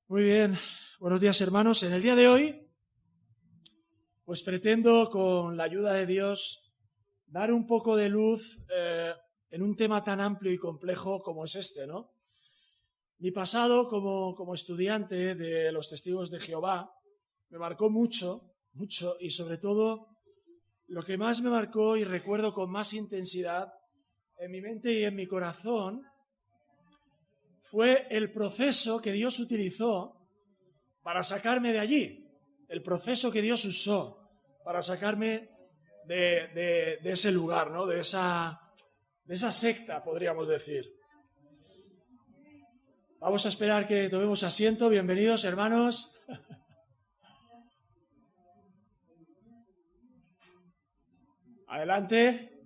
Muy bien, buenos días hermanos. En el día de hoy, pues pretendo con la ayuda de Dios dar un poco de luz en un tema tan amplio y complejo como es este, ¿no? Mi pasado como estudiante de los Testigos de Jehová me marcó mucho, y sobre todo lo que más me marcó y recuerdo con más intensidad en mi mente y en mi corazón fue el proceso que Dios utilizó para sacarme de allí, el proceso que Dios usó para sacarme de ese lugar, ¿no? de esa secta, podríamos decir. Vamos a esperar que tomemos asiento. Bienvenidos, hermanos. Adelante.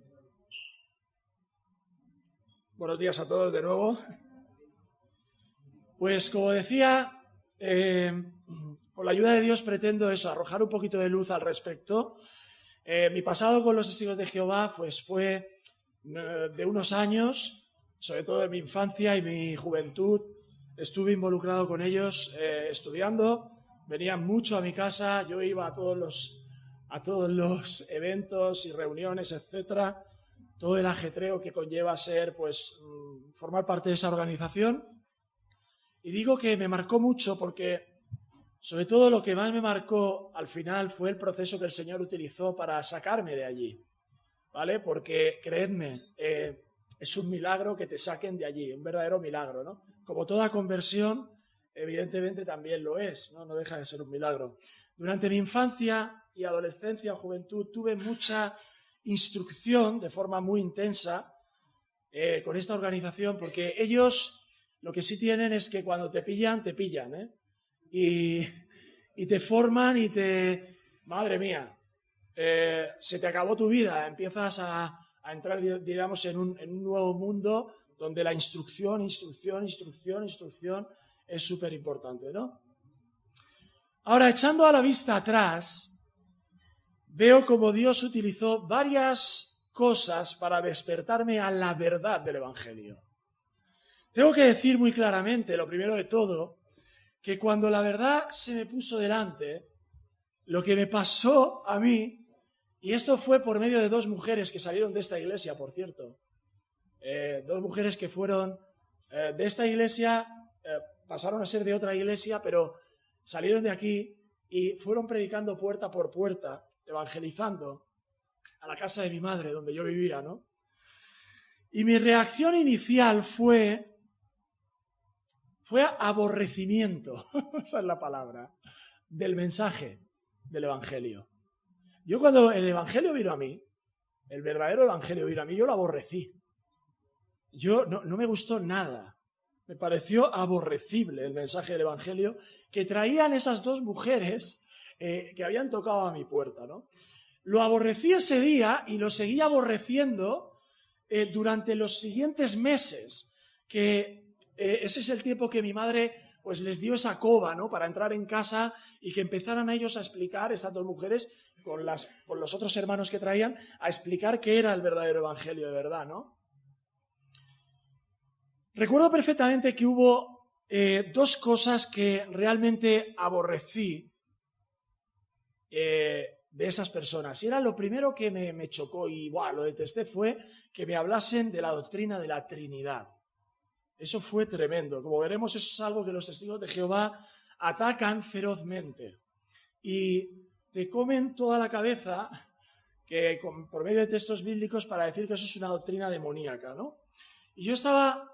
Buenos días a todos de nuevo. Pues como decía, con la ayuda de Dios pretendo eso, arrojar un poquito de luz al respecto. Mi pasado con los Testigos de Jehová pues fue de unos años, sobre todo en mi infancia y mi juventud. Estuve involucrado con ellos estudiando, venían mucho a mi casa, yo iba a todos los eventos y reuniones, etcétera, todo el ajetreo que conlleva ser, pues, formar parte de esa organización. Y digo que me marcó mucho porque, sobre todo, lo que más me marcó al final fue el proceso que el Señor utilizó para sacarme de allí, ¿vale? Porque, creedme, es un milagro que te saquen de allí, un verdadero milagro, ¿no? Como toda conversión, evidentemente también lo es, ¿no? No deja de ser un milagro. Durante mi infancia y adolescencia o juventud tuve mucha instrucción de forma muy intensa con esta organización, porque ellos lo que sí tienen es que cuando te pillan, ¿eh? Y te forman y te... Madre mía, se te acabó tu vida, empiezas a entrar, digamos, en un nuevo mundo donde la instrucción es súper importante, ¿no? Ahora, echando a la vista atrás, veo como Dios utilizó varias cosas para despertarme a la verdad del Evangelio. Tengo que decir muy claramente, lo primero de todo, que cuando la verdad se me puso delante, lo que me pasó a mí, y esto fue por medio de dos mujeres que salieron de esta iglesia, por cierto, dos mujeres que fueron de esta iglesia, pasaron a ser de otra iglesia, pero salieron de aquí y fueron predicando puerta por puerta, evangelizando a la casa de mi madre, donde yo vivía, ¿no? Y mi reacción inicial fue aborrecimiento, esa es la palabra, del mensaje del Evangelio. Yo cuando el Evangelio vino a mí, el verdadero Evangelio vino a mí, yo lo aborrecí. Yo no me gustó nada. Me pareció aborrecible el mensaje del Evangelio que traían esas dos mujeres que habían tocado a mi puerta, ¿no? Lo aborrecí ese día y lo seguí aborreciendo durante los siguientes meses, que ese es el tiempo que mi madre pues les dio esa coba, ¿no? Para entrar en casa y que empezaran a ellos a explicar, estas dos mujeres, con los otros hermanos que traían, a explicar qué era el verdadero Evangelio de verdad, ¿no? Recuerdo perfectamente que hubo dos cosas que realmente aborrecí de esas personas. Y era lo primero que me chocó y lo detesté, fue que me hablasen de la doctrina de la Trinidad. Eso fue tremendo. Como veremos, eso es algo que los Testigos de Jehová atacan ferozmente. Y te comen toda la cabeza por medio de textos bíblicos para decir que eso es una doctrina demoníaca, ¿no? Y yo estaba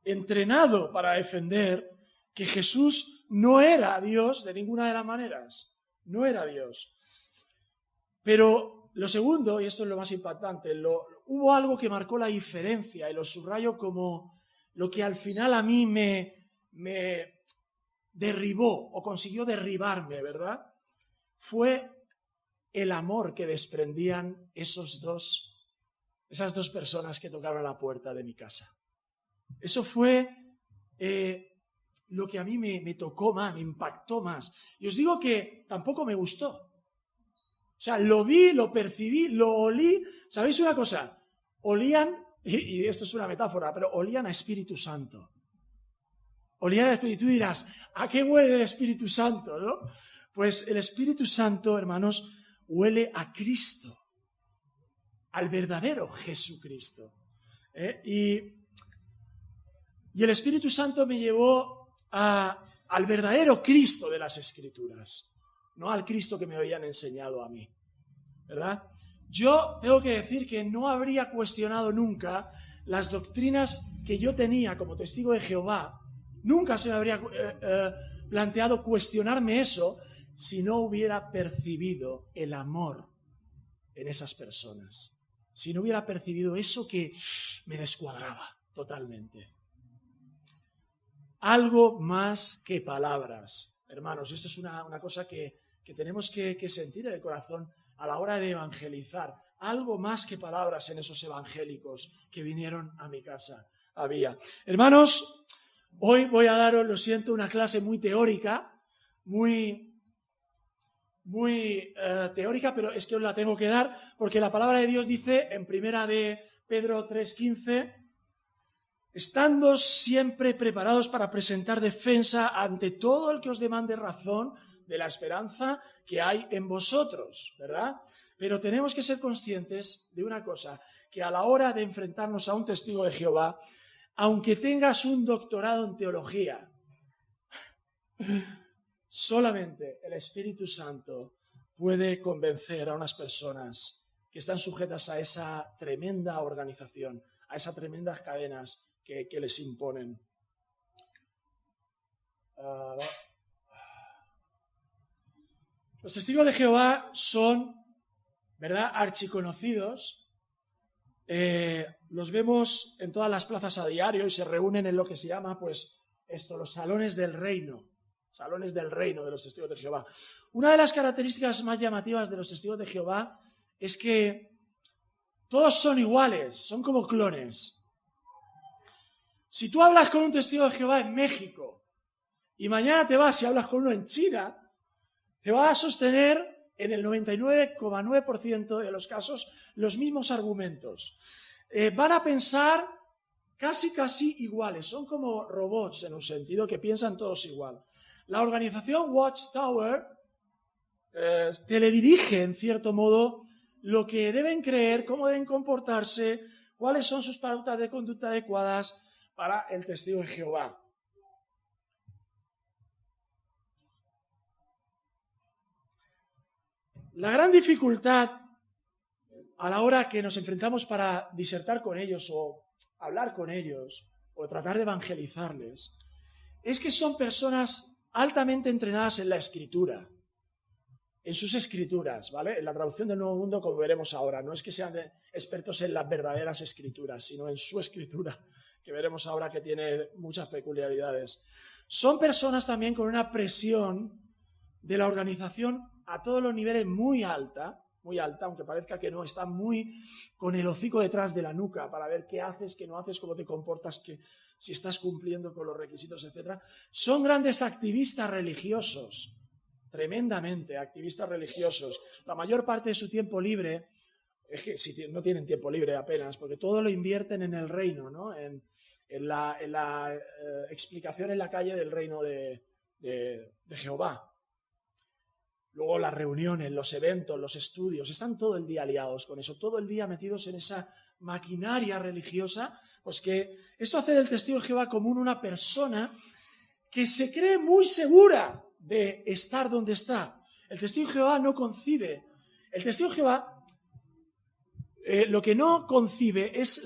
entrenado para defender que Jesús no era Dios de ninguna de las maneras. No era Dios. Pero lo segundo, y esto es lo más impactante, hubo algo que marcó la diferencia y lo subrayo como lo que al final a mí me derribó o consiguió derribarme, ¿verdad? Fue el amor que desprendían esas dos personas que tocaron a la puerta de mi casa. Eso fue lo que a mí me tocó más, me impactó más. Y os digo que tampoco me gustó. O sea, lo vi, lo percibí, lo olí. ¿Sabéis una cosa? Olían, y esto es una metáfora, pero olían a Espíritu Santo. Oliera el Espíritu. Tú dirás, ¿a qué huele el Espíritu Santo, no? Pues el Espíritu Santo, hermanos, huele a Cristo, al verdadero Jesucristo. Y el Espíritu Santo me llevó al verdadero Cristo de las Escrituras, no al Cristo que me habían enseñado a mí, ¿verdad? Yo tengo que decir que no habría cuestionado nunca las doctrinas que yo tenía como testigo de Jehová. Nunca se me habría planteado cuestionarme eso si no hubiera percibido el amor en esas personas. Si no hubiera percibido eso que me descuadraba totalmente. Algo más que palabras. Hermanos, esto es una cosa que tenemos que sentir en el corazón a la hora de evangelizar. Algo más que palabras en esos evangélicos que vinieron a mi casa había. Hermanos, hoy voy a daros, lo siento, una clase muy teórica, muy teórica, pero es que os la tengo que dar porque la palabra de Dios dice en 1 de Pedro 3:15, estando siempre preparados para presentar defensa ante todo el que os demande razón de la esperanza que hay en vosotros, ¿verdad? Pero tenemos que ser conscientes de una cosa, que a la hora de enfrentarnos a un testigo de Jehová, aunque tengas un doctorado en teología, solamente el Espíritu Santo puede convencer a unas personas que están sujetas a esa tremenda organización, a esas tremendas cadenas que les imponen. Los testigos de Jehová son, ¿verdad?, archiconocidos. Los vemos en todas las plazas a diario y se reúnen en lo que se llama, pues, los salones del reino. Salones del reino de los testigos de Jehová. Una de las características más llamativas de los testigos de Jehová es que todos son iguales, son como clones. Si tú hablas con un testigo de Jehová en México y mañana te vas y hablas con uno en China, te va a sostener en el 99,9% de los casos los mismos argumentos. Van a pensar casi iguales, son como robots en un sentido que piensan todos igual. La organización Watchtower teledirige en cierto modo lo que deben creer, cómo deben comportarse, cuáles son sus pautas de conducta adecuadas para el testigo de Jehová. La gran dificultad a la hora que nos enfrentamos para disertar con ellos o hablar con ellos o tratar de evangelizarles es que son personas altamente entrenadas en la escritura, en sus escrituras, ¿vale? En la traducción del Nuevo Mundo, como veremos ahora, no es que sean expertos en las verdaderas escrituras, sino en su escritura, que veremos ahora que tiene muchas peculiaridades. Son personas también con una presión de la organización a todos los niveles muy alta, aunque parezca que no, están muy con el hocico detrás de la nuca para ver qué haces, qué no haces, cómo te comportas, si estás cumpliendo con los requisitos, etc. Son grandes activistas religiosos, tremendamente activistas religiosos. La mayor parte de su tiempo libre, es que si no tienen tiempo libre apenas, porque todo lo invierten en el reino, ¿no? en la explicación en la calle del reino de Jehová. Luego las reuniones, los eventos, los estudios, están todo el día liados con eso, todo el día metidos en esa maquinaria religiosa, pues que esto hace del testigo de Jehová común una persona que se cree muy segura de estar donde está. El testigo de Jehová no concibe. El testigo de Jehová lo que no concibe es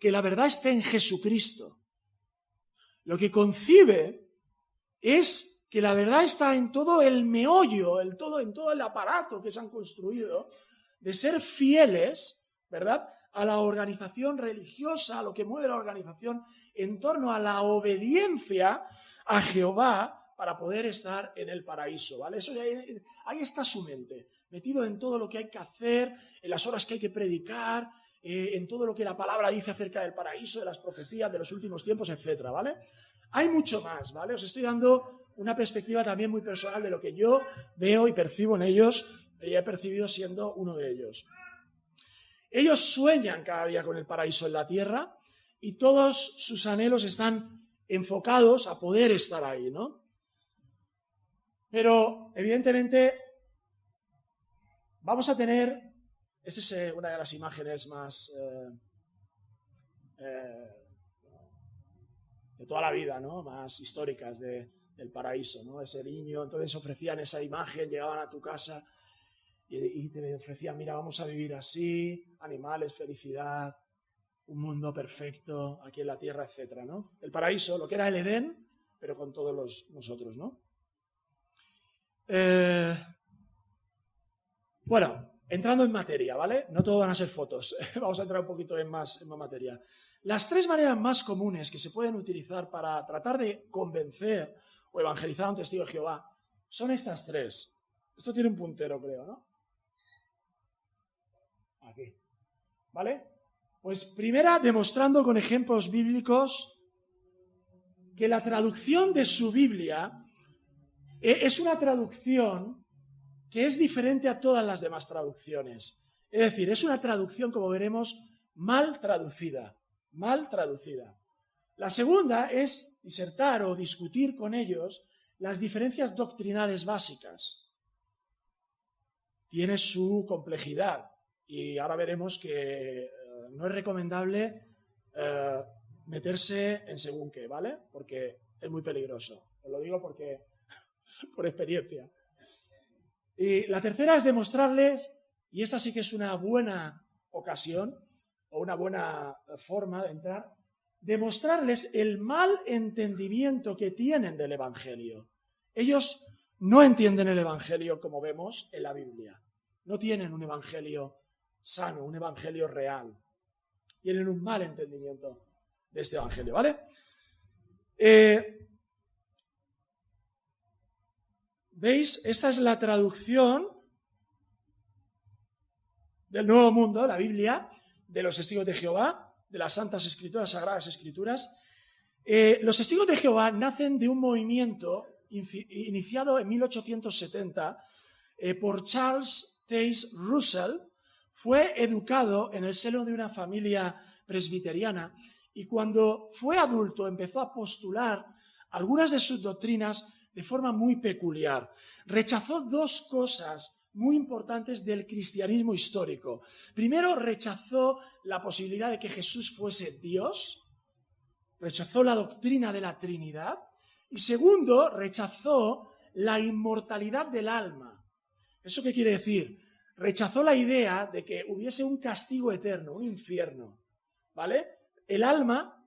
que la verdad esté en Jesucristo. Lo que concibe es que la verdad está en todo el meollo, en todo el aparato que se han construido, de ser fieles, ¿verdad?, a la organización religiosa, a lo que mueve la organización, en torno a la obediencia a Jehová para poder estar en el paraíso, ¿vale? Eso ahí está su mente, metido en todo lo que hay que hacer, en las horas que hay que predicar, en todo lo que la palabra dice acerca del paraíso, de las profecías, de los últimos tiempos, etcétera, ¿vale? Hay mucho más, ¿vale? Os estoy dando una perspectiva también muy personal de lo que yo veo y percibo en ellos, y he percibido siendo uno de ellos. Ellos sueñan cada día con el paraíso en la tierra y todos sus anhelos están enfocados a poder estar ahí, ¿no? Pero, evidentemente, vamos a tener, esta es una de las imágenes más de toda la vida, ¿no? Más históricas del paraíso, ¿no? Ese niño, entonces ofrecían esa imagen, llegaban a tu casa y te ofrecían, mira, vamos a vivir así, animales, felicidad, un mundo perfecto aquí en la tierra, etcétera, ¿no? El paraíso, lo que era el Edén, pero con todos nosotros, ¿no? Bueno, entrando en materia, ¿vale? No todo van a ser fotos, vamos a entrar un poquito en más materia. Las tres maneras más comunes que se pueden utilizar para tratar de convencer o evangelizar a un testigo de Jehová son estas tres. Esto tiene un puntero, creo, ¿no? Aquí, ¿vale? Pues primera, demostrando con ejemplos bíblicos que la traducción de su Biblia es una traducción que es diferente a todas las demás traducciones. Es decir, es una traducción, como veremos, mal traducida. Mal traducida. La segunda es disertar o discutir con ellos las diferencias doctrinales básicas. Tiene su complejidad y ahora veremos que no es recomendable meterse en según qué, ¿vale? Porque es muy peligroso. Os lo digo porque por experiencia. Y la tercera es demostrarles, y esta sí que es una buena ocasión o una buena forma de entrar, demostrarles el mal entendimiento que tienen del Evangelio. Ellos no entienden el Evangelio como vemos en la Biblia. No tienen un Evangelio sano, un Evangelio real. Tienen un mal entendimiento de este Evangelio, ¿vale? ¿Veis? Esta es la traducción del Nuevo Mundo, la Biblia, de los Testigos de Jehová, de las Santas Escrituras, Sagradas Escrituras. Los Testigos de Jehová nacen de un movimiento iniciado en 1870 por Charles Taze Russell. Fue educado en el seno de una familia presbiteriana y cuando fue adulto empezó a postular algunas de sus doctrinas de forma muy peculiar. Rechazó dos cosas muy importantes del cristianismo histórico. Primero, rechazó la posibilidad de que Jesús fuese Dios, rechazó la doctrina de la Trinidad, y segundo, rechazó la inmortalidad del alma. ¿Eso qué quiere decir? Rechazó la idea de que hubiese un castigo eterno, un infierno, ¿vale? El alma,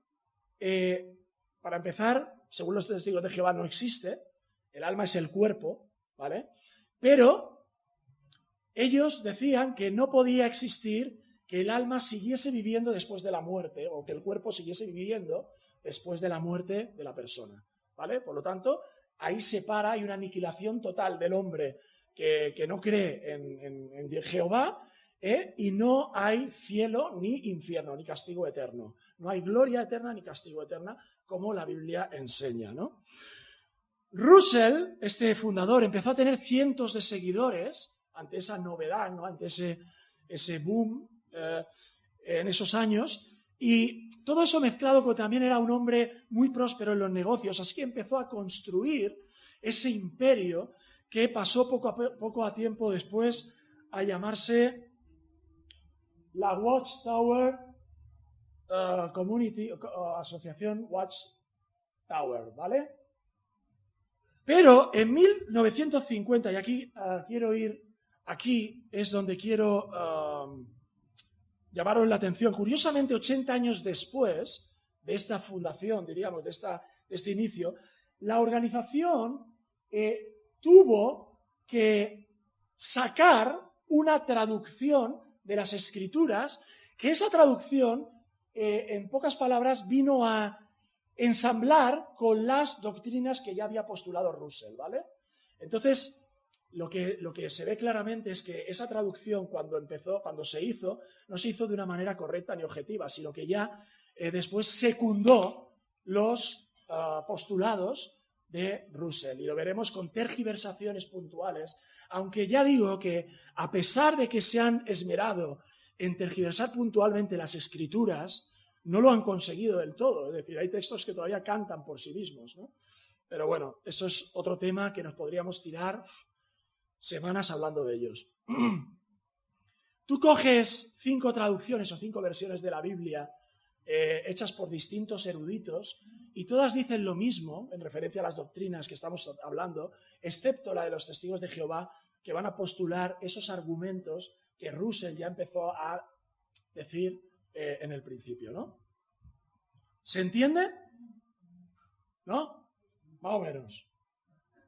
para empezar, según los Testigos de Jehová, no existe. El alma es el cuerpo, ¿vale? Pero ellos decían que no podía existir que el alma siguiese viviendo después de la muerte o que el cuerpo siguiese viviendo después de la muerte de la persona, ¿vale? Por lo tanto, ahí se para, hay una aniquilación total del hombre que no cree en Jehová, y no hay cielo ni infierno, ni castigo eterno. No hay gloria eterna ni castigo eterna, como la Biblia enseña, ¿no? Russell, este fundador, empezó a tener cientos de seguidores ante esa novedad, ¿no? Ante ese boom en esos años, y todo eso mezclado con también era un hombre muy próspero en los negocios, así que empezó a construir ese imperio que pasó poco a tiempo después a llamarse la Watchtower Community, Asociación Watchtower, ¿vale? Pero en 1950, y aquí quiero ir, aquí es donde quiero llamaros la atención, curiosamente 80 años después de esta fundación, diríamos, de este inicio, la organización tuvo que sacar una traducción de las Escrituras, que esa traducción, en pocas palabras, vino a ensamblar con las doctrinas que ya había postulado Russell, ¿vale? Entonces, lo que se ve claramente es que esa traducción cuando se hizo, no se hizo de una manera correcta ni objetiva, sino que ya después secundó los postulados de Russell, y lo veremos con tergiversaciones puntuales, aunque ya digo que a pesar de que se han esmerado en tergiversar puntualmente las Escrituras, no lo han conseguido del todo. Es decir, hay textos que todavía cantan por sí mismos, ¿no? Pero bueno, eso es otro tema que nos podríamos tirar semanas hablando de ellos. Tú coges 5 traducciones o 5 versiones de la Biblia hechas por distintos eruditos y todas dicen lo mismo en referencia a las doctrinas que estamos hablando, excepto la de los testigos de Jehová, que van a postular esos argumentos que Russell ya empezó a decir en el principio, ¿no? ¿Se entiende? ¿No? Más o menos.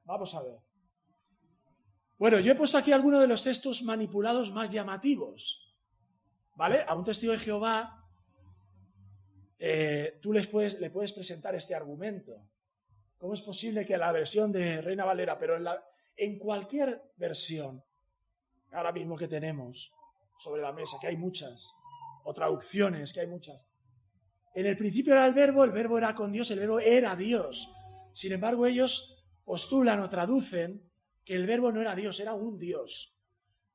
Vamos a ver. Bueno, yo he puesto aquí algunos de los textos manipulados más llamativos, ¿vale? A un testigo de Jehová tú le puedes presentar este argumento. ¿Cómo es posible que la versión de Reina Valera, pero en cualquier versión ahora mismo que tenemos sobre la mesa, que hay muchas, o traducciones, que hay muchas, en el principio era el verbo era con Dios, el verbo era Dios. Sin embargo, ellos postulan o traducen que el verbo no era Dios, era un Dios.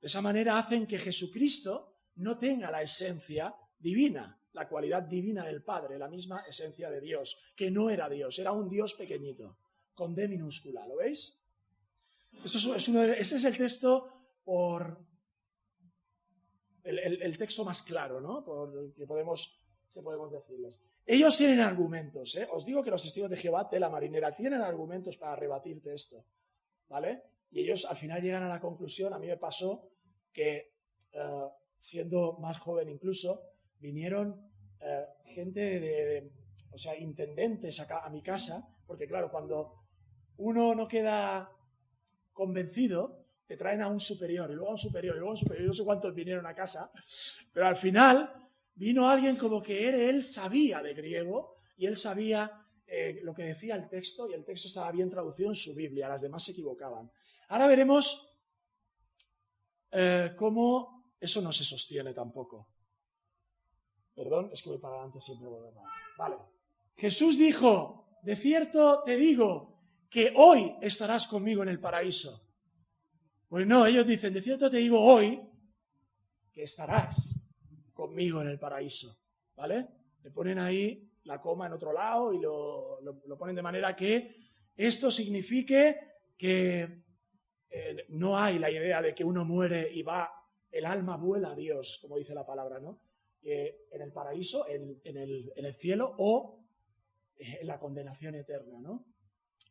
De esa manera hacen que Jesucristo no tenga la esencia divina, la cualidad divina del Padre, la misma esencia de Dios, que no era Dios, era un Dios pequeñito, con D minúscula, ¿lo veis? Ese es el texto el texto más claro, ¿no? Que podemos decirles. Ellos tienen argumentos, ¿eh? Os digo que los testigos de Jehová, tela marinera, tienen argumentos para rebatirte esto, ¿vale? Y ellos al final llegan a la conclusión, a mí me pasó que, siendo más joven incluso, vinieron gente intendentes a mi casa, porque claro, cuando uno no queda convencido, te traen a un superior, y luego a un superior, y luego a un superior, y no sé cuántos vinieron a casa, pero al final vino alguien como que él sabía de griego, y él sabía lo que decía el texto, y el texto estaba bien traducido en su Biblia, las demás se equivocaban. Ahora veremos cómo eso no se sostiene tampoco. Perdón, es que voy para adelante siempre. Vale. Jesús dijo, de cierto te digo, que hoy estarás conmigo en el paraíso. Pues no, ellos dicen, de cierto te digo hoy, que estarás conmigo en el paraíso. ¿Vale? Le ponen ahí la coma en otro lado y lo ponen de manera que esto signifique que no hay la idea de que uno muere y el alma vuela a Dios, como dice la palabra, ¿no? En el paraíso, en el cielo o en la condenación eterna, ¿no?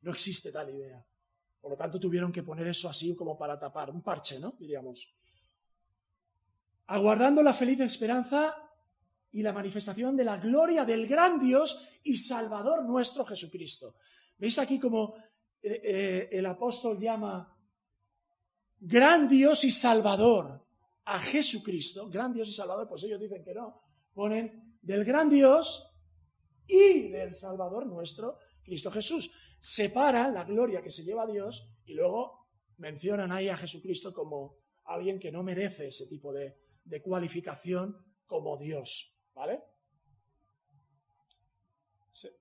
No existe tal idea. Por lo tanto, tuvieron que poner eso así como para tapar, un parche, ¿no? Diríamos. Aguardando la feliz esperanza y la manifestación de la gloria del gran Dios y Salvador nuestro Jesucristo. ¿Veis aquí como el apóstol llama gran Dios y Salvador a Jesucristo? Gran Dios y Salvador, pues ellos dicen que no. Ponen del gran Dios y del Salvador nuestro, Cristo Jesús. Separan la gloria que se lleva a Dios y luego mencionan ahí a Jesucristo como alguien que no merece ese tipo de cualificación como Dios, ¿vale?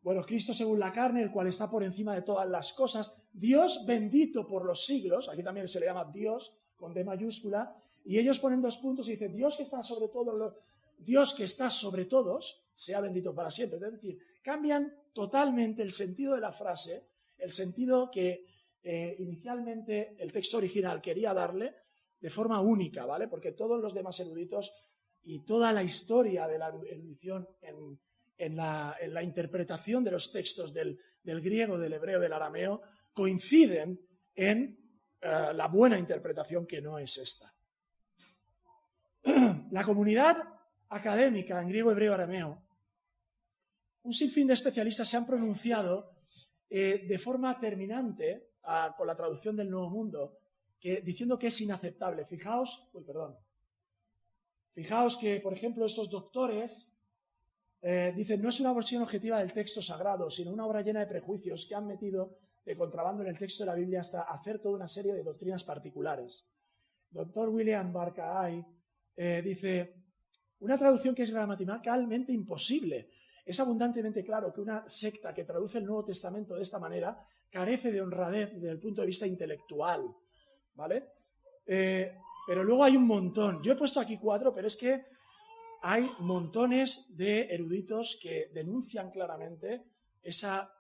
Bueno, Cristo según la carne, el cual está por encima de todas las cosas, Dios bendito por los siglos, aquí también se le llama Dios con D mayúscula, y ellos ponen 2 puntos y dicen, Dios que está sobre todo, Dios que está sobre todos, sea bendito para siempre. Es decir, cambian totalmente el sentido de la frase, el sentido que inicialmente el texto original quería darle de forma única, ¿vale? Porque todos los demás eruditos y toda la historia de la erudición en la interpretación de los textos del griego, del hebreo, del arameo, coinciden en la buena interpretación que no es esta. La comunidad académica en griego, hebreo, arameo, un sinfín de especialistas se han pronunciado de forma terminante con la traducción del Nuevo Mundo, diciendo que es inaceptable. Fijaos que, por ejemplo, estos doctores dicen, no es una versión objetiva del texto sagrado, sino una obra llena de prejuicios que han metido de contrabando en el texto de la Biblia hasta hacer toda una serie de doctrinas particulares. Dr. William Barclay dice, una traducción que es gramaticalmente imposible. Es abundantemente claro que una secta que traduce el Nuevo Testamento de esta manera carece de honradez desde el punto de vista intelectual, ¿vale? Pero luego hay un montón. Yo he puesto aquí 4, pero es que hay montones de eruditos que denuncian claramente esa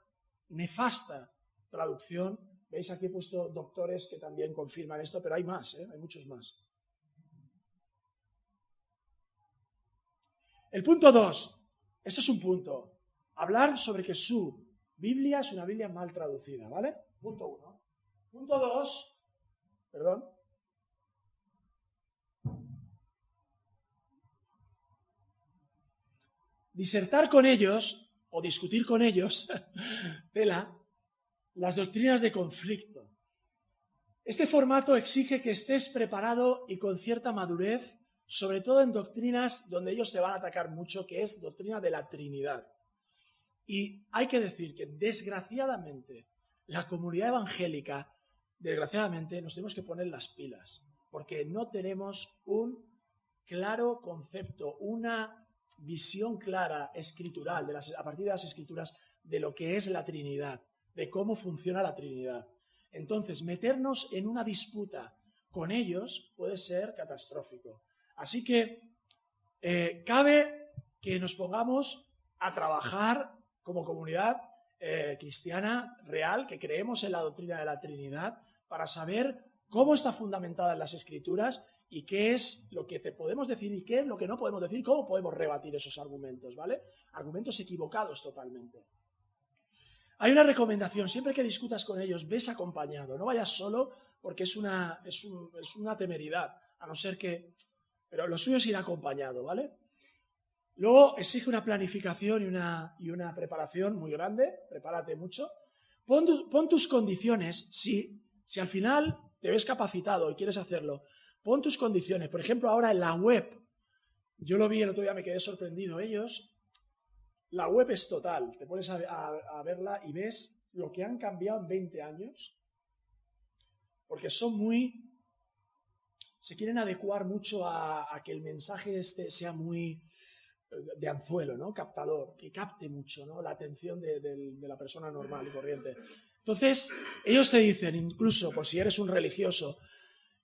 nefasta traducción. Veis, aquí he puesto doctores que también confirman esto, pero hay más, hay muchos más. El punto 2, esto es un punto, hablar sobre que su Biblia es una Biblia mal traducida, ¿vale? Punto 1. Punto 2, perdón. Disertar con ellos, o discutir con ellos, las doctrinas de conflicto. Este formato exige que estés preparado y con cierta madurez, sobre todo en doctrinas donde ellos te van a atacar mucho, que es doctrina de la Trinidad. Y hay que decir que, desgraciadamente, la comunidad evangélica, desgraciadamente, nos tenemos que poner las pilas, porque no tenemos un claro concepto, una visión clara, escritural, a partir de las escrituras, de lo que es la Trinidad, de cómo funciona la Trinidad. Entonces, meternos en una disputa con ellos puede ser catastrófico. Así que cabe que nos pongamos a trabajar como comunidad cristiana real, que creemos en la doctrina de la Trinidad, para saber cómo está fundamentada en las Escrituras y qué es lo que te podemos decir y qué es lo que no podemos decir, cómo podemos rebatir esos argumentos, ¿vale? Argumentos equivocados totalmente. Hay una recomendación, siempre que discutas con ellos, ves acompañado, no vayas solo porque es una temeridad, a no ser que... Pero lo suyo es ir acompañado, ¿vale? Luego exige una planificación y una preparación muy grande, prepárate mucho. Pon tus condiciones, si al final te ves capacitado y quieres hacerlo, pon tus condiciones. Por ejemplo, ahora en la web, yo lo vi el otro día, me quedé sorprendido. La web es total, te pones a verla y ves lo que han cambiado en 20 años, porque se quieren adecuar mucho a que el mensaje sea muy de anzuelo, ¿no? Captador, que capte mucho, ¿no? La atención de la persona normal y corriente. Entonces, ellos te dicen, incluso por si eres un religioso,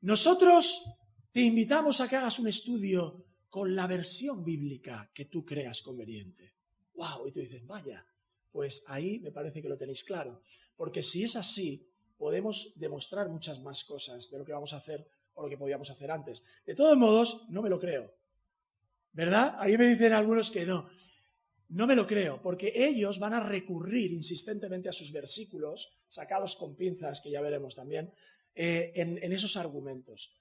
nosotros te invitamos a que hagas un estudio con la versión bíblica que tú creas conveniente. ¡Wow! Y tú dices, vaya, pues ahí me parece que lo tenéis claro. Porque si es así, podemos demostrar muchas más cosas de lo que vamos a hacer o lo que podíamos hacer antes. De todos modos, no me lo creo. ¿Verdad? Ahí me dicen algunos que no. No me lo creo, porque ellos van a recurrir insistentemente a sus versículos, sacados con pinzas, que ya veremos también, en esos argumentos.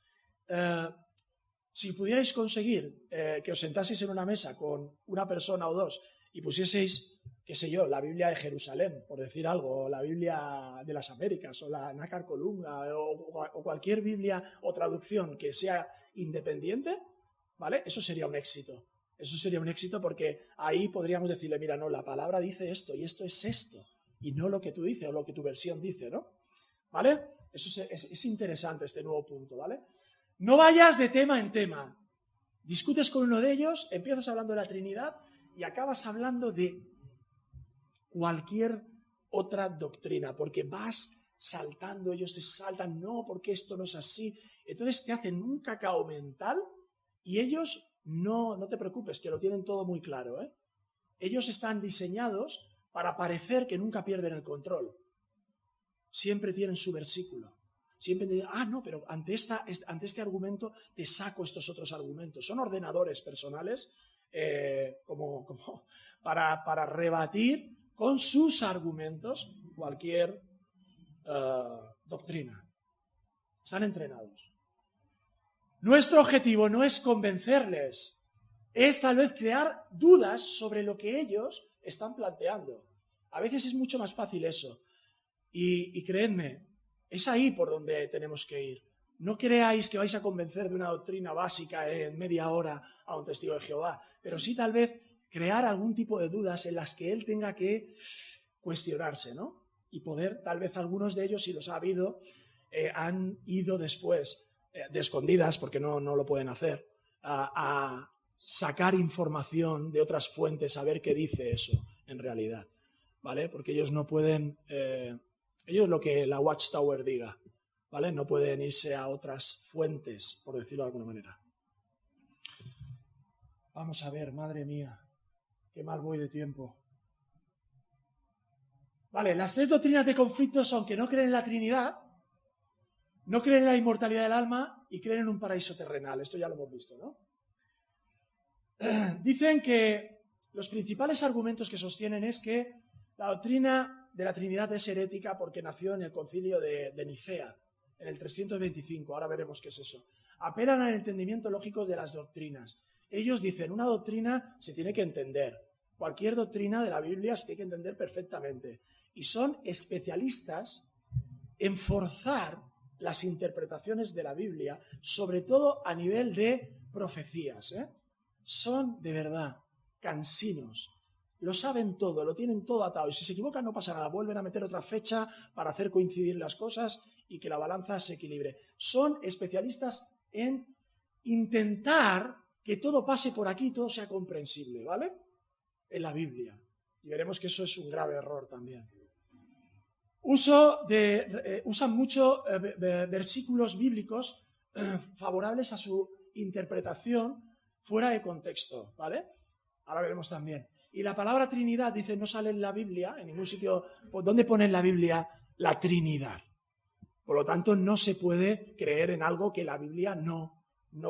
Si pudierais conseguir que os sentaseis en una mesa con una persona o dos y pusieseis, qué sé yo, la Biblia de Jerusalén, por decir algo, o la Biblia de las Américas, o la Nácar Colunga, o cualquier Biblia o traducción que sea independiente, ¿vale? Eso sería un éxito. Eso sería un éxito porque ahí podríamos decirle, mira, no, la palabra dice esto y esto es esto, y no lo que tú dices o lo que tu versión dice, ¿no? ¿Vale? Eso es interesante, este nuevo punto, ¿vale? No vayas de tema en tema. Discutes con uno de ellos, empiezas hablando de la Trinidad y acabas hablando de cualquier otra doctrina, porque vas saltando, ellos te saltan, no, porque esto no es así. Entonces te hacen un cacao mental y ellos... No te preocupes, que lo tienen todo muy claro, ¿eh? Ellos están diseñados para parecer que nunca pierden el control. Siempre tienen su versículo. Siempre dicen, no, pero ante este argumento te saco estos otros argumentos. Son ordenadores personales como para rebatir con sus argumentos cualquier doctrina. Están entrenados. Nuestro objetivo no es convencerles, es tal vez crear dudas sobre lo que ellos están planteando. A veces es mucho más fácil eso. Y creedme, es ahí por donde tenemos que ir. No creáis que vais a convencer de una doctrina básica en media hora a un testigo de Jehová, pero sí tal vez crear algún tipo de dudas en las que él tenga que cuestionarse, ¿no? Y poder, tal vez algunos de ellos, si los ha habido, han ido después de escondidas, porque no lo pueden hacer, a sacar información de otras fuentes, a ver qué dice eso en realidad, ¿vale? Porque ellos no pueden, ellos lo que la Watchtower diga, ¿vale? No pueden irse a otras fuentes, por decirlo de alguna manera. Vamos a ver, madre mía, qué mal voy de tiempo. Vale, las tres doctrinas de conflicto son que no creen en la Trinidad, no creen en la inmortalidad del alma y creen en un paraíso terrenal. Esto ya lo hemos visto, ¿no? Dicen que los principales argumentos que sostienen es que la doctrina de la Trinidad es herética porque nació en el concilio de Nicea, en el 325. Ahora veremos qué es eso. Apelan al entendimiento lógico de las doctrinas. Ellos dicen, una doctrina se tiene que entender. Cualquier doctrina de la Biblia se tiene que entender perfectamente. Y son especialistas en forzar las interpretaciones de la Biblia, sobre todo a nivel de profecías. Son, de verdad, cansinos. Lo saben todo, lo tienen todo atado. Y si se equivocan no pasa nada. Vuelven a meter otra fecha para hacer coincidir las cosas y que la balanza se equilibre. Son especialistas en intentar que todo pase por aquí y todo sea comprensible, ¿vale? En la Biblia. Y veremos que eso es un grave error también. Usan mucho versículos bíblicos favorables a su interpretación fuera de contexto, ¿vale? Ahora veremos también. Y la palabra Trinidad, dice, no sale en la Biblia, en ningún sitio. ¿Dónde pone en la Biblia la Trinidad? Por lo tanto, no se puede creer en algo que la Biblia no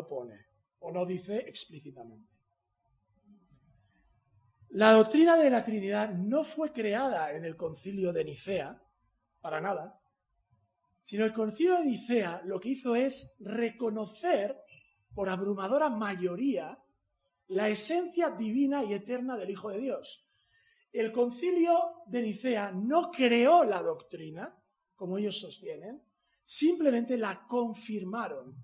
pone o no dice explícitamente. La doctrina de la Trinidad no fue creada en el concilio de Nicea, para nada, sino el concilio de Nicea lo que hizo es reconocer por abrumadora mayoría la esencia divina y eterna del Hijo de Dios. El concilio de Nicea no creó la doctrina, como ellos sostienen, simplemente la confirmaron,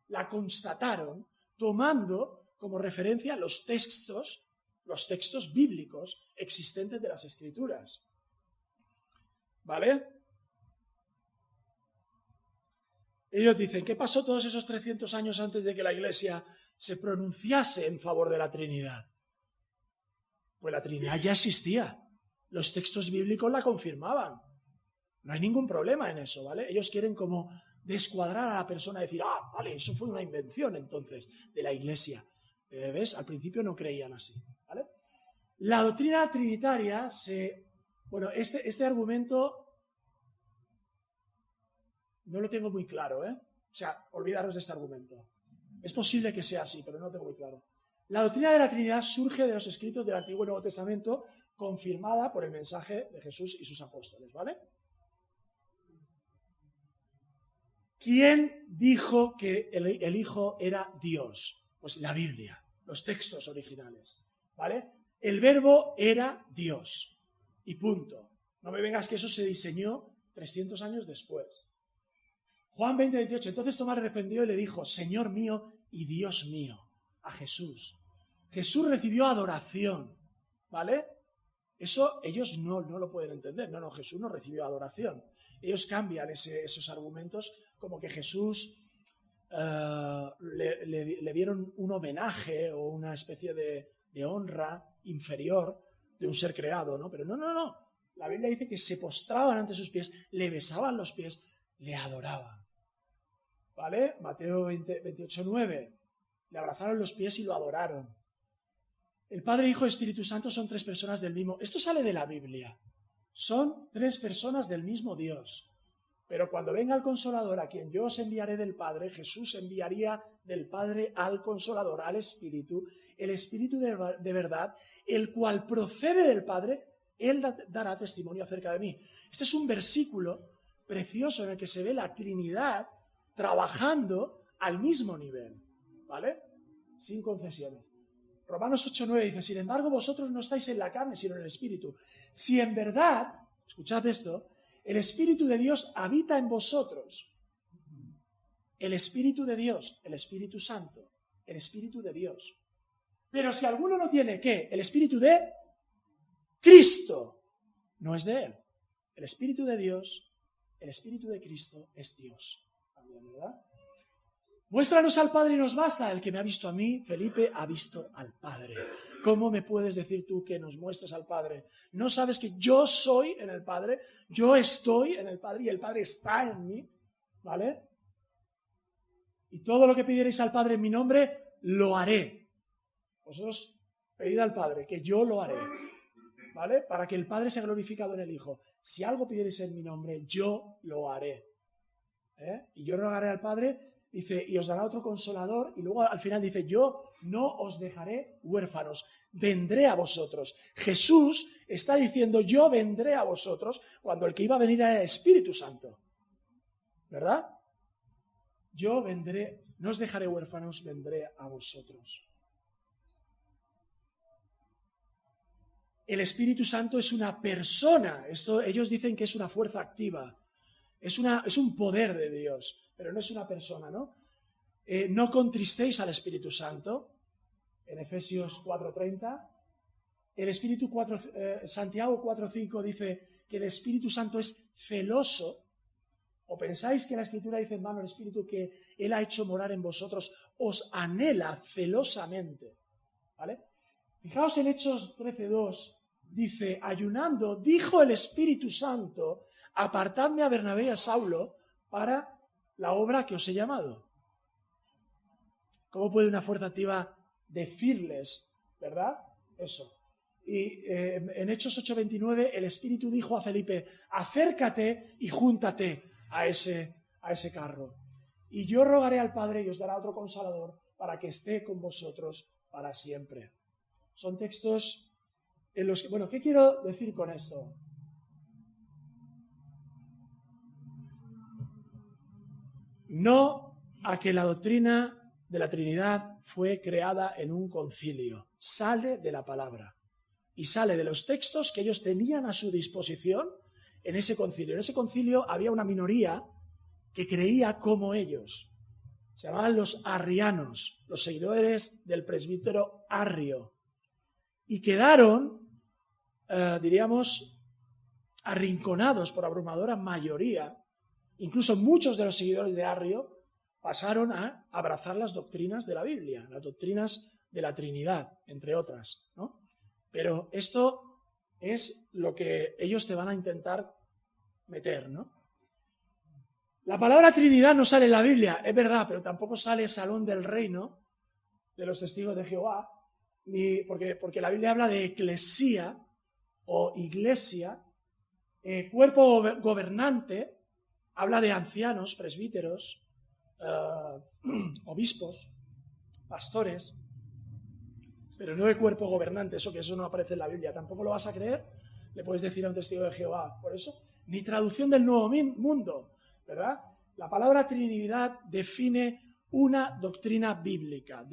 la constataron, tomando como referencia los textos bíblicos existentes de las Escrituras. ¿Vale? Ellos dicen, ¿qué pasó todos esos 300 años antes de que la Iglesia se pronunciase en favor de la Trinidad? Pues la Trinidad ya existía. Los textos bíblicos la confirmaban. No hay ningún problema en eso, ¿vale? Ellos quieren como descuadrar a la persona y decir, vale, eso fue una invención entonces de la Iglesia. ¿Ves? Al principio no creían así, ¿vale? La doctrina trinitaria Bueno, este argumento no lo tengo muy claro, ¿eh? O sea, olvidaros de este argumento. Es posible que sea así, pero no lo tengo muy claro. La doctrina de la Trinidad surge de los escritos del Antiguo y Nuevo Testamento, confirmada por el mensaje de Jesús y sus apóstoles, ¿vale? ¿Quién dijo que el Hijo era Dios? Pues la Biblia, los textos originales, ¿vale? El verbo era Dios, y punto. No me vengas que eso se diseñó 300 años después. Juan 20:28, entonces Tomás respondió y le dijo, Señor mío y Dios mío, a Jesús. Jesús recibió adoración, ¿vale? Eso ellos no lo pueden entender. No, Jesús no recibió adoración. Ellos cambian esos argumentos como que Jesús le dieron un homenaje o una especie de honra inferior de un ser creado, ¿no? Pero no. La Biblia dice que se postraban ante sus pies, le besaban los pies, le adoraban. ¿Vale? Mateo 28:9. Le abrazaron los pies y lo adoraron. El Padre, Hijo y Espíritu Santo son tres personas del mismo. Esto sale de la Biblia. Son tres personas del mismo Dios. Pero cuando venga el Consolador, a quien yo os enviaré del Padre, Jesús enviaría del Padre al Consolador, al Espíritu, el Espíritu de verdad, el cual procede del Padre, Él dará testimonio acerca de mí. Este es un versículo precioso en el que se ve la Trinidad trabajando al mismo nivel, ¿vale? Sin concesiones. Romanos 8:9 dice, sin embargo vosotros no estáis en la carne, sino en el Espíritu. Si en verdad, escuchad esto, el Espíritu de Dios habita en vosotros. El Espíritu de Dios, el Espíritu Santo, el Espíritu de Dios. Pero si alguno no tiene, ¿qué? El Espíritu de Cristo, no es de Él. El Espíritu de Dios, el Espíritu de Cristo es Dios. También, ¿verdad? Muéstranos al Padre y nos basta. El que me ha visto a mí, Felipe, ha visto al Padre. ¿Cómo me puedes decir tú que nos muestres al Padre? ¿No sabes que yo soy en el Padre? Yo estoy en el Padre y el Padre está en mí. ¿Vale? Y todo lo que pidierais al Padre en mi nombre, lo haré. Vosotros pedid al Padre, que yo lo haré, ¿vale? Para que el Padre sea glorificado en el Hijo. Si algo pidierais en mi nombre, yo lo haré. Y yo rogaré al Padre, dice, y os dará otro consolador, y luego al final dice, yo no os dejaré huérfanos, vendré a vosotros. Jesús está diciendo, yo vendré a vosotros, cuando el que iba a venir era el Espíritu Santo. ¿Verdad? Yo vendré, no os dejaré huérfanos, vendré a vosotros. El Espíritu Santo es una persona. Esto, ellos dicen que es una fuerza activa. Es un poder de Dios, pero no es una persona, ¿no? No contristéis al Espíritu Santo, en Efesios 4:30. El Espíritu Santiago 4:5 dice que el Espíritu Santo es celoso. ¿O pensáis que la Escritura dice, hermano, el Espíritu que Él ha hecho morar en vosotros os anhela celosamente? ¿Vale? Fijaos en Hechos 13:2, dice, ayunando, dijo el Espíritu Santo, apartadme a Bernabé y a Saulo para la obra que os he llamado. ¿Cómo puede una fuerza activa decirles, verdad? Eso. Y en Hechos 8:29 el Espíritu dijo a Felipe, acércate y júntate a ese carro. Y yo rogaré al Padre y os dará otro consolador para que esté con vosotros para siempre. Son textos en los que, bueno, ¿qué quiero decir con esto? No a que la doctrina de la Trinidad fue creada en un concilio. Sale de la palabra y sale de los textos que ellos tenían a su disposición en ese concilio. En ese concilio había una minoría que creía como ellos. Se llamaban los arrianos, los seguidores del presbítero Arrio. Y quedaron, diríamos, arrinconados por abrumadora mayoría. Incluso muchos de los seguidores de Arrio pasaron a abrazar las doctrinas de la Biblia, las doctrinas de la Trinidad, entre otras, ¿no? Pero esto es lo que ellos te van a intentar meter, ¿no? La palabra Trinidad no sale en la Biblia, es verdad, pero tampoco sale Salón del Reino de los Testigos de Jehová, ni porque la Biblia habla de eclesía o iglesia, cuerpo gobernante, habla de ancianos, presbíteros, obispos, pastores, pero no de cuerpo gobernante, eso no aparece en la Biblia. Tampoco lo vas a creer, le puedes decir a un testigo de Jehová. Por eso, ni traducción del Nuevo Mundo, ¿verdad? La palabra Trinidad define una doctrina bíblica,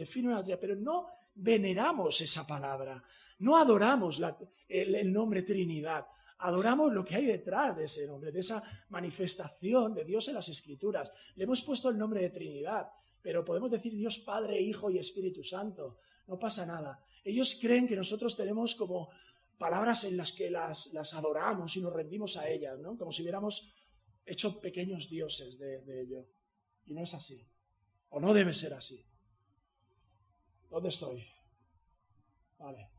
pero no veneramos esa palabra, no adoramos el nombre Trinidad, adoramos lo que hay detrás de ese nombre, de esa manifestación de Dios en las Escrituras. Le hemos puesto el nombre de Trinidad, pero podemos decir Dios Padre, Hijo y Espíritu Santo, no pasa nada. Ellos creen que nosotros tenemos como palabras en las que las adoramos y nos rendimos a ellas, ¿no? Como si hubiéramos hecho pequeños dioses de ello. Y no es así, o no debe ser así. ¿Dónde estoy? Vale.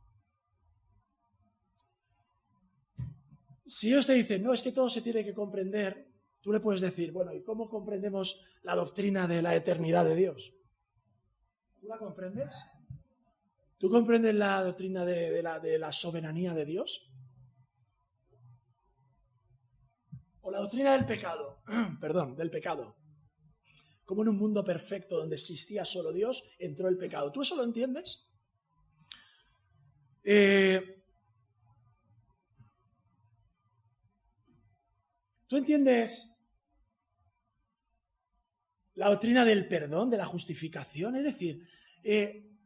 Si ellos te dicen, no, es que todo se tiene que comprender, tú le puedes decir, bueno, ¿y cómo comprendemos la doctrina de la eternidad de Dios? ¿Tú la comprendes? ¿Tú comprendes la doctrina de la soberanía de Dios? O la doctrina del pecado, del pecado. Como en un mundo perfecto donde existía solo Dios, entró el pecado. ¿Tú eso lo entiendes? ¿Tú entiendes la doctrina del perdón, de la justificación? Es decir,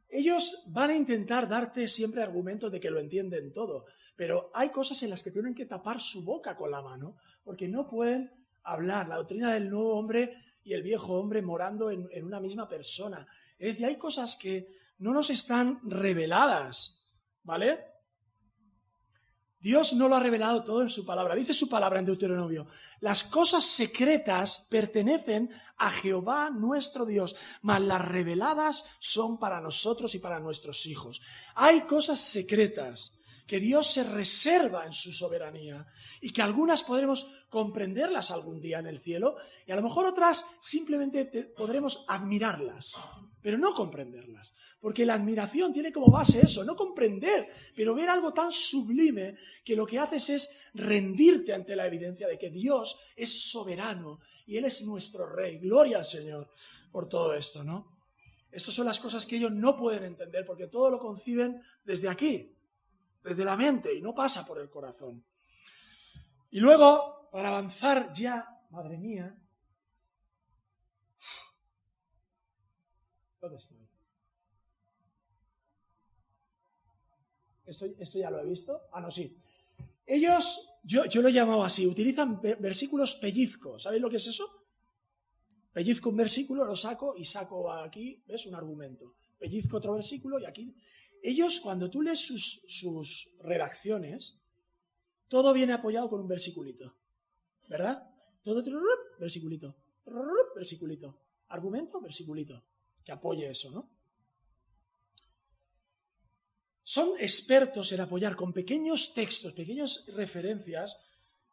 ellos van a intentar darte siempre argumentos de que lo entienden todo, pero hay cosas en las que tienen que tapar su boca con la mano, porque no pueden hablar. La doctrina del nuevo hombre y el viejo hombre morando en una misma persona. Es decir, hay cosas que no nos están reveladas, ¿vale? Dios no lo ha revelado todo en su palabra. Dice su palabra en Deuteronomio: las cosas secretas pertenecen a Jehová nuestro Dios, mas las reveladas son para nosotros y para nuestros hijos. Hay cosas secretas que Dios se reserva en su soberanía y que algunas podremos comprenderlas algún día en el cielo y a lo mejor otras simplemente podremos admirarlas, pero no comprenderlas, porque la admiración tiene como base eso, no comprender, pero ver algo tan sublime que lo que haces es rendirte ante la evidencia de que Dios es soberano y Él es nuestro Rey. Gloria al Señor por todo esto, ¿no? Estas son las cosas que ellos no pueden entender porque todo lo conciben desde aquí, desde la mente, y no pasa por el corazón. Y luego, para avanzar ya, madre mía, ¿dónde estoy? ¿Esto ya lo he visto? Ah, no, sí. Ellos, yo lo he llamado así, utilizan versículos pellizco. ¿Sabéis lo que es eso? Pellizco un versículo, lo saco y saco aquí, ¿ves? Un argumento. Pellizco otro versículo y aquí... Ellos, cuando tú lees sus redacciones, todo viene apoyado con un versiculito, ¿verdad? Todo, versiculito, versiculito, argumento, versiculito, que apoye eso, ¿no? Son expertos en apoyar con pequeños textos, pequeñas referencias,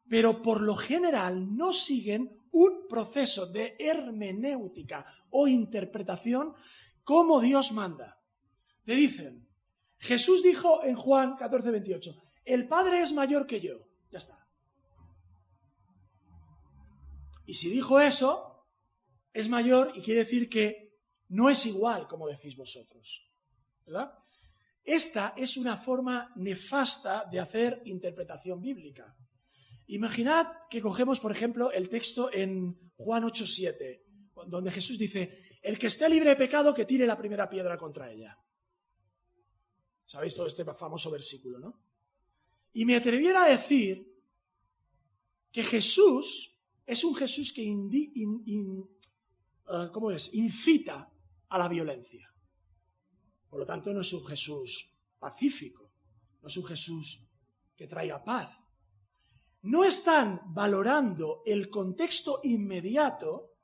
pero por lo general no siguen un proceso de hermenéutica o interpretación como Dios manda. Te dicen, Jesús dijo en Juan 14:28, el Padre es mayor que yo. Ya está. Y si dijo eso, es mayor y quiere decir que no es igual como decís vosotros, ¿verdad? Esta es una forma nefasta de hacer interpretación bíblica. Imaginad que cogemos, por ejemplo, el texto en Juan 8:7, donde Jesús dice, el que esté libre de pecado, que tire la primera piedra contra ella. ¿Sabéis todo este famoso versículo, no? Y me atreviera a decir que Jesús es un Jesús que incita a la violencia. Por lo tanto, no es un Jesús pacífico, no es un Jesús que traiga paz. No están valorando el contexto inmediato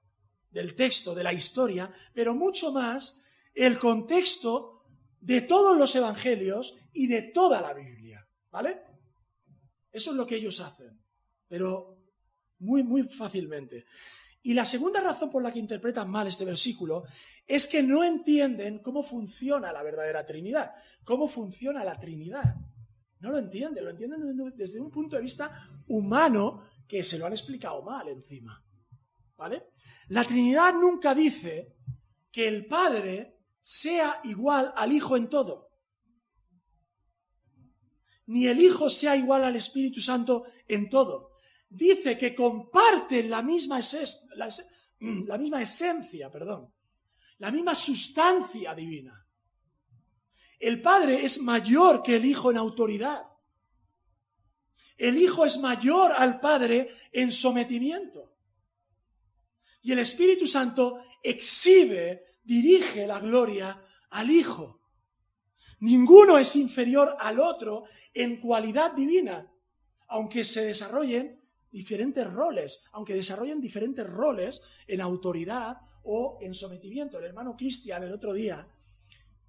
del texto, de la historia, pero mucho más el contexto de todos los evangelios y de toda la Biblia, ¿vale? Eso es lo que ellos hacen, pero muy, muy fácilmente. Y la segunda razón por la que interpretan mal este versículo es que no entienden cómo funciona la verdadera Trinidad, cómo funciona la Trinidad. No lo entienden desde un punto de vista humano que se lo han explicado mal encima, ¿vale? La Trinidad nunca dice que el Padre sea igual al Hijo en todo, ni el Hijo sea igual al Espíritu Santo en todo. Dice que comparten la misma esencia, la misma sustancia divina. El Padre es mayor que el Hijo en autoridad. El Hijo es mayor al Padre en sometimiento. Y el Espíritu Santo dirige la gloria al Hijo. Ninguno es inferior al otro en cualidad divina, aunque desarrollen diferentes roles en autoridad o en sometimiento. El hermano Cristian el otro día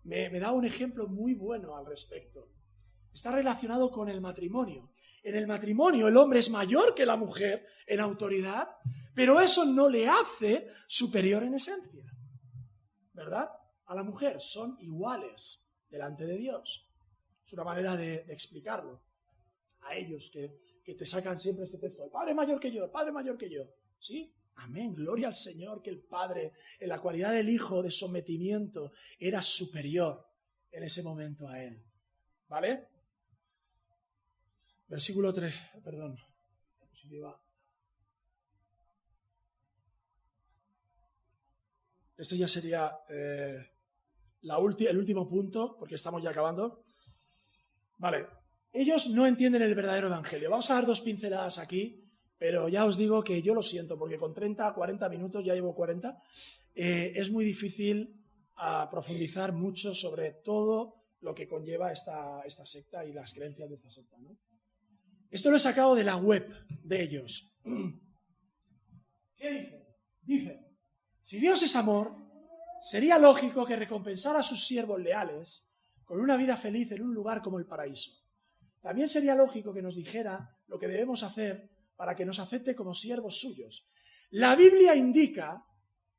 me da un ejemplo muy bueno al respecto. Está relacionado con el matrimonio. En el matrimonio el hombre es mayor que la mujer en autoridad, pero eso no le hace superior en esencia, ¿verdad? A la mujer son iguales delante de Dios. Es una manera de explicarlo a ellos que te sacan siempre este texto. El Padre es mayor que yo, el Padre es mayor que yo. ¿Sí? Amén, gloria al Señor, que el Padre, en la cualidad del Hijo de sometimiento, era superior en ese momento a Él. ¿Vale? Versículo 3, perdón. Esto ya sería el último punto, porque estamos ya acabando. Vale, ellos no entienden el verdadero evangelio. Vamos a dar 2 pinceladas aquí. Pero ya os digo que yo lo siento, porque con 30, 40 minutos, ya llevo 40, es muy difícil profundizar mucho sobre todo lo que conlleva esta secta y las creencias de esta secta, ¿no? Esto lo he sacado de la web de ellos. ¿Qué dicen? Dicen, si Dios es amor, sería lógico que recompensara a sus siervos leales con una vida feliz en un lugar como el paraíso. también sería lógico que nos dijera lo que debemos hacer para que nos acepte como siervos suyos. La Biblia indica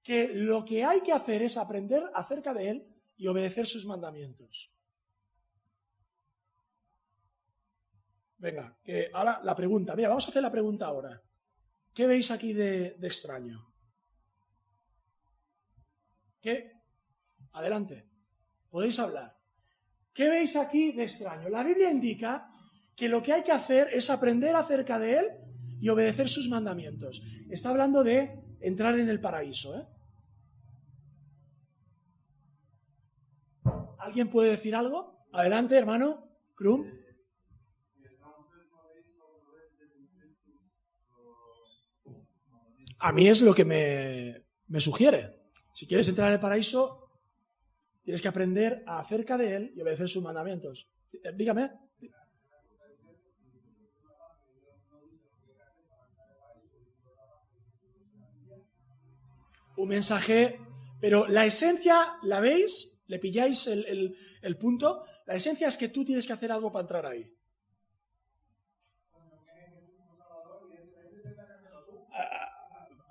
que lo que hay que hacer es aprender acerca de Él y obedecer sus mandamientos. Venga, que ahora la pregunta. Mira, vamos a hacer la pregunta ahora. ¿Qué veis aquí de extraño? ¿Qué? Adelante, podéis hablar. ¿Qué veis aquí de extraño? La Biblia indica que lo que hay que hacer es aprender acerca de Él y obedecer sus mandamientos. Está hablando de entrar en el paraíso, ¿eh? ¿Alguien puede decir algo? Adelante, hermano. Krum. A mí es lo que me sugiere. Si quieres entrar en el paraíso, tienes que aprender acerca de Él y obedecer sus mandamientos. Dígame. Un mensaje, pero la esencia, ¿la veis? ¿Le pilláis el punto? La esencia es que tú tienes que hacer algo para entrar ahí.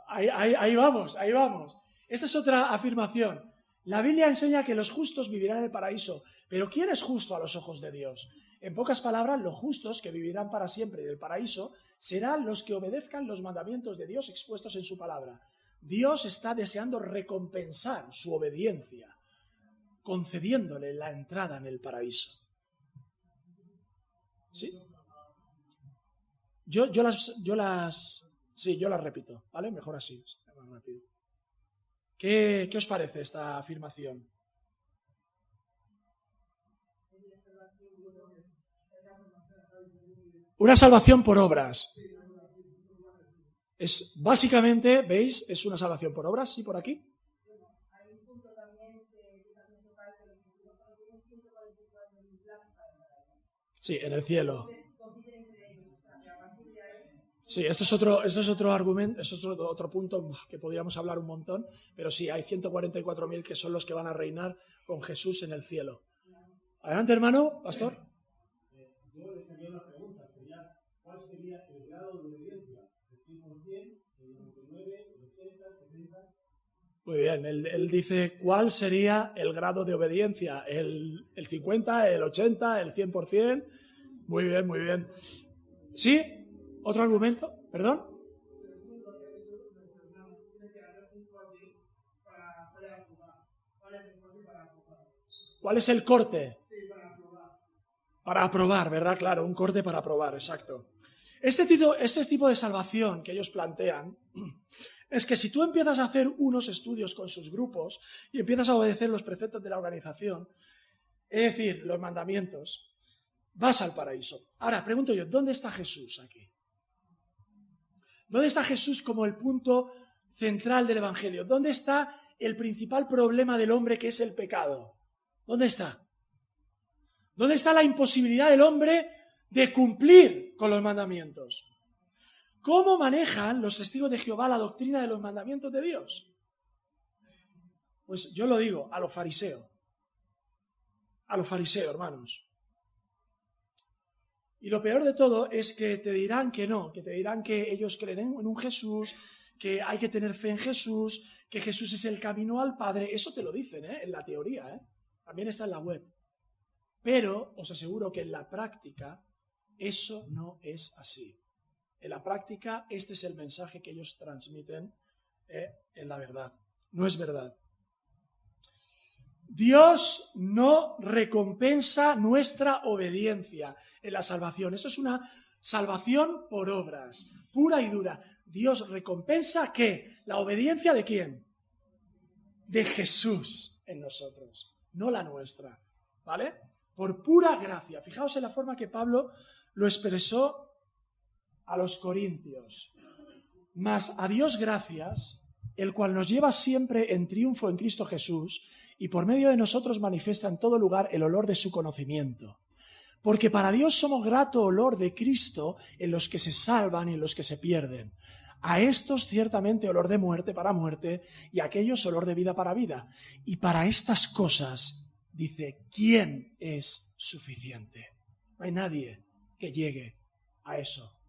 Ahí vamos, ahí vamos. Esta es otra afirmación. La Biblia enseña que los justos vivirán en el paraíso, pero ¿quién es justo a los ojos de Dios? En pocas palabras, los justos que vivirán para siempre en el paraíso serán los que obedezcan los mandamientos de Dios expuestos en su palabra. Dios está deseando recompensar su obediencia, concediéndole la entrada en el paraíso. ¿Sí? Yo las repito, ¿vale? Mejor así, más rápido. ¿Qué os parece esta afirmación? Una salvación por obras. Es básicamente, ¿veis? Es una salvación por obras, ¿sí? Por aquí. Sí, en el cielo. Sí, esto es otro argumento, esto es otro punto que podríamos hablar un montón, pero sí, hay 144.000 que son los que van a reinar con Jesús en el cielo. Adelante, hermano, pastor. Yo les haría una pregunta, ¿cuál sería el grado de obediencia? ¿El 100%, el 99, el 80, el 70? Muy bien, él dice, ¿cuál sería el grado de obediencia? ¿El 50, el 80, el 100%? Muy bien, muy bien. ¿Sí? ¿Otro argumento? ¿Perdón? ¿Cuál es el corte? Para aprobar, ¿verdad? Claro, un corte para aprobar, exacto. Este tipo de salvación que ellos plantean es que si tú empiezas a hacer unos estudios con sus grupos y empiezas a obedecer los preceptos de la organización, es decir, los mandamientos, vas al paraíso. Ahora, pregunto yo, ¿dónde está Jesús aquí? ¿Dónde está Jesús como el punto central del Evangelio? ¿Dónde está el principal problema del hombre, que es el pecado? ¿Dónde está? ¿Dónde está la imposibilidad del hombre de cumplir con los mandamientos? ¿Cómo manejan los testigos de Jehová la doctrina de los mandamientos de Dios? Pues yo lo digo, a los fariseos. A los fariseos, hermanos. Y lo peor de todo es que te dirán que no, que te dirán que ellos creen en un Jesús, que hay que tener fe en Jesús, que Jesús es el camino al Padre. Eso te lo dicen, en la teoría, también está en la web. Pero os aseguro que en la práctica eso no es así. En la práctica este es el mensaje que ellos transmiten en la verdad. No es verdad. Dios no recompensa nuestra obediencia en la salvación. Esto es una salvación por obras, pura y dura. Dios recompensa ¿qué? ¿La obediencia de quién? De Jesús en nosotros, no la nuestra, ¿vale? Por pura gracia. Fijaos en la forma que Pablo lo expresó a los corintios. Mas a Dios gracias, el cual nos lleva siempre en triunfo en Cristo Jesús, y por medio de nosotros manifiesta en todo lugar el olor de su conocimiento. Porque para Dios somos grato olor de Cristo en los que se salvan y en los que se pierden. A estos ciertamente olor de muerte para muerte, y a aquellos olor de vida para vida. Y para estas cosas, dice, ¿quién es suficiente? No hay nadie. que llegue a eso.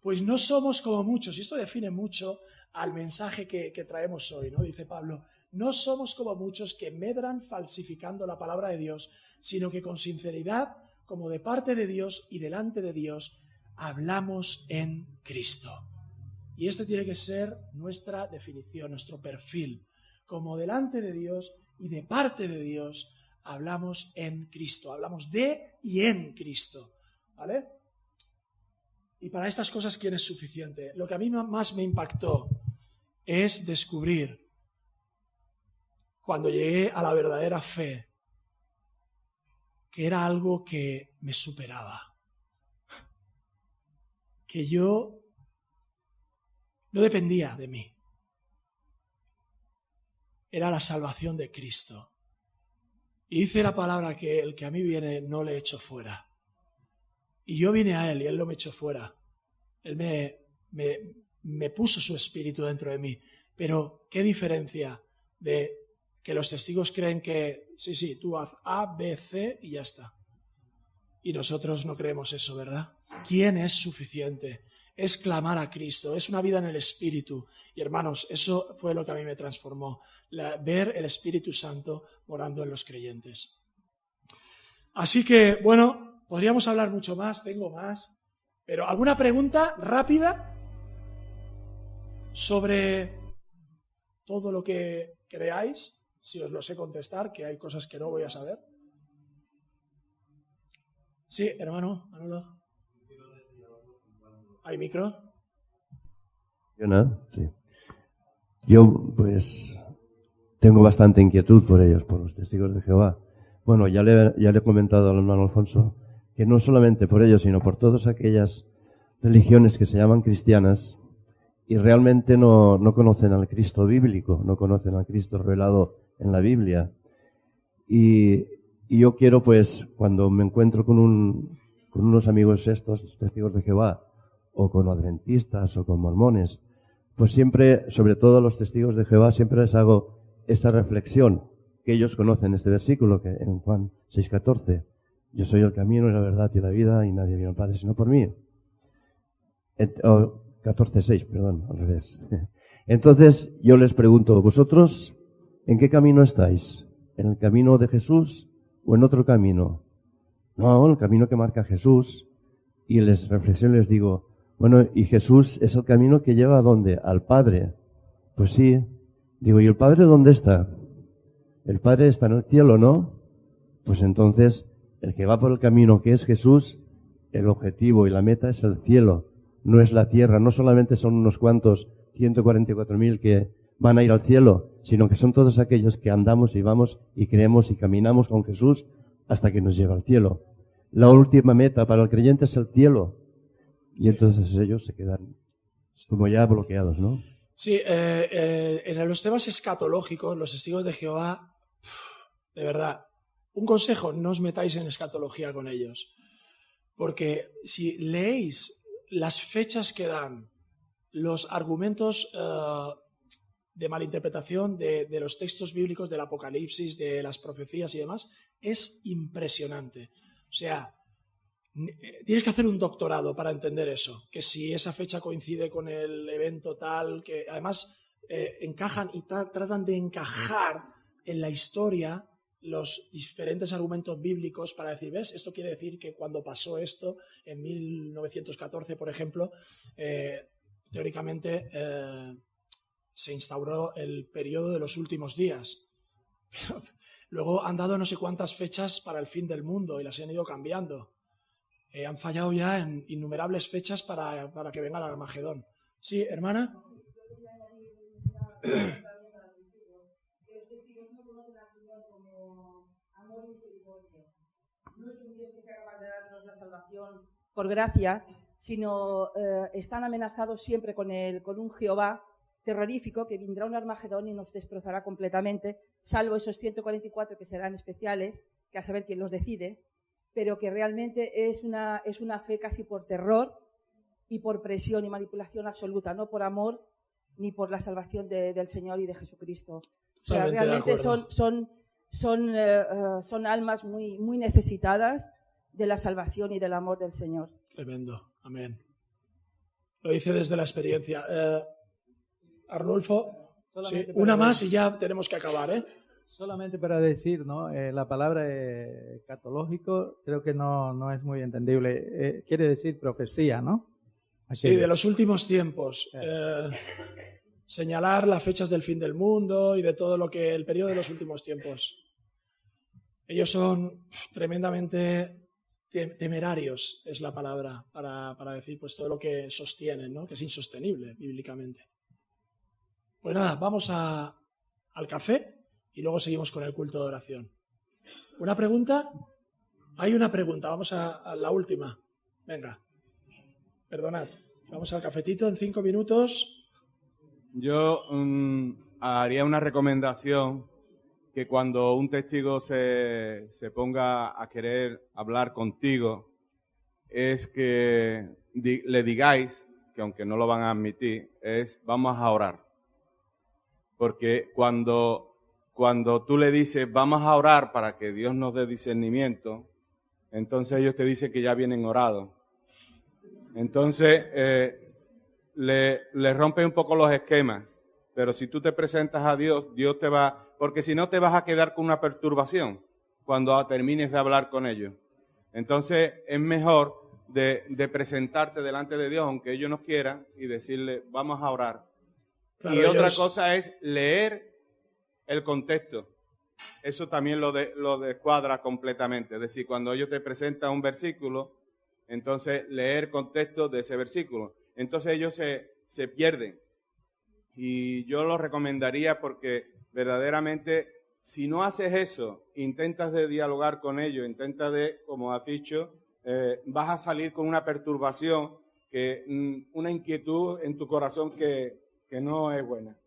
Pues no somos como muchos, y esto define mucho al mensaje que traemos hoy, ¿no? Dice Pablo, no somos como muchos que medran falsificando la palabra de Dios, sino que con sinceridad, como de parte de Dios y delante de Dios, hablamos en Cristo. Y este tiene que ser nuestra definición, nuestro perfil. Como delante de Dios y de parte de Dios, hablamos en Cristo, hablamos de y en Cristo, ¿vale? Y para estas cosas, ¿quién es suficiente? Lo que a mí más me impactó es descubrir, cuando llegué a la verdadera fe, que era algo que me superaba. Que yo no dependía de mí. Era la salvación de Cristo. Y dice la palabra que el que a mí viene no le echo fuera. Y yo vine a Él y Él no me echó fuera. Él me puso su espíritu dentro de mí. Pero qué diferencia de que los testigos creen que, sí, tú haz A, B, C y ya está. Y nosotros no creemos eso, ¿verdad? ¿Quién es suficiente? Es clamar a Cristo, es una vida en el Espíritu. Y hermanos, eso fue lo que a mí me transformó, ver el Espíritu Santo morando en los creyentes. Así que, bueno, podríamos hablar mucho más, tengo más, pero ¿alguna pregunta rápida sobre todo lo que creáis? Si os lo sé contestar, que hay cosas que no voy a saber. Sí, hermano, Manolo. ¿Hay micro? Sí. Yo, pues, tengo bastante inquietud por ellos, por los testigos de Jehová. Bueno, ya le he comentado al hermano Alfonso que no solamente por ellos, sino por todas aquellas religiones que se llaman cristianas y realmente no conocen al Cristo bíblico, no conocen al Cristo revelado en la Biblia. Y yo quiero, pues, cuando me encuentro con unos amigos estos, testigos de Jehová, o con adventistas, o con mormones, pues siempre, sobre todo a los testigos de Jehová, siempre les hago esta reflexión, que ellos conocen este versículo, que en Juan 6:14, yo soy el camino y la verdad y la vida, y nadie viene al Padre sino por mí. 14:6, perdón, al revés. Entonces, yo les pregunto, ¿vosotros en qué camino estáis? ¿En el camino de Jesús o en otro camino? No, el camino que marca Jesús. Y les reflexiono y les digo, bueno, ¿y Jesús es el camino que lleva a dónde? ¿Al Padre? Pues sí. Digo, ¿y el Padre dónde está? El Padre está en el cielo, ¿no? Pues entonces, el que va por el camino que es Jesús, el objetivo y la meta es el cielo, no es la tierra. No solamente son unos cuantos 144.000 que van a ir al cielo, sino que son todos aquellos que andamos y vamos y creemos y caminamos con Jesús hasta que nos lleva al cielo. La última meta para el creyente es el cielo. Y entonces ellos se quedan como ya bloqueados, ¿no? Sí, en los temas escatológicos, los testigos de Jehová, de verdad, un consejo, no os metáis en escatología con ellos. Porque si leéis las fechas que dan, los argumentos de malinterpretación de los textos bíblicos del Apocalipsis, de las profecías y demás, es impresionante. O sea, tienes que hacer un doctorado para entender eso, que si esa fecha coincide con el evento tal, que además encajan y tratan de encajar en la historia los diferentes argumentos bíblicos para decir, ¿ves? Esto quiere decir que cuando pasó esto, en 1914, por ejemplo, teóricamente se instauró el periodo de los últimos días. Pero luego han dado no sé cuántas fechas para el fin del mundo y las han ido cambiando. Han fallado ya en innumerables fechas para que venga el Armagedón. Sí, hermana. No es un Dios que sea capaz de darnos la salvación por gracia, sino están amenazados siempre con un Jehová terrorífico, que vendrá un Armagedón y nos destrozará completamente, salvo esos 144 que serán especiales, que a saber quién los decide, pero que realmente es una fe casi por terror y por presión y manipulación absoluta, no por amor ni por la salvación del Señor y de Jesucristo. O sea, realmente son almas muy, muy necesitadas de la salvación y del amor del Señor. Tremendo. Amén. Lo dice desde la experiencia. Arnulfo, sí, una más y ya tenemos que acabar, ¿eh? Solamente para decir, ¿no? La palabra escatológico creo que no es muy entendible. Quiere decir profecía, ¿no? Sí, de los últimos tiempos. Señalar las fechas del fin del mundo y de todo lo que el periodo de los últimos tiempos. Ellos son tremendamente temerarios, es la palabra, para decir pues todo lo que sostienen, ¿no? Que es insostenible bíblicamente. Pues nada, vamos al café y luego seguimos con el culto de oración. ¿Una pregunta? Hay una pregunta, vamos a la última. Venga, perdonad, vamos al cafetito en 5 minutos. Yo haría una recomendación que cuando un testigo se ponga a querer hablar contigo, es que le digáis, que aunque no lo van a admitir, es vamos a orar. Porque cuando tú le dices vamos a orar para que Dios nos dé discernimiento, entonces ellos te dicen que ya vienen orados. Entonces le rompe un poco los esquemas. Pero si tú te presentas a Dios, Dios te va... Porque si no te vas a quedar con una perturbación cuando termines de hablar con ellos. Entonces es mejor de presentarte delante de Dios, aunque ellos no quieran, y decirle, vamos a orar. Claro, y otra cosa es leer el contexto. Eso también lo descuadra completamente. Es decir, cuando ellos te presentan un versículo, entonces leer contexto de ese versículo. Entonces ellos se pierden. Y yo lo recomendaría porque verdaderamente, si no haces eso, intentas de dialogar con ellos, intentas de, como has dicho, vas a salir con una perturbación, una inquietud en tu corazón que no es buena.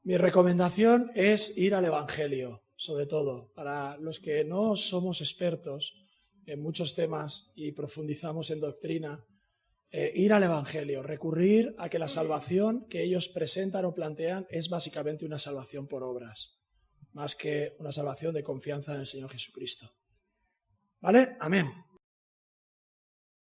Mi recomendación es ir al Evangelio, sobre todo, para los que no somos expertos en muchos temas y profundizamos en doctrina. Ir al Evangelio, recurrir a que la salvación que ellos presentan o plantean es básicamente una salvación por obras, más que una salvación de confianza en el Señor Jesucristo. ¿Vale? Amén.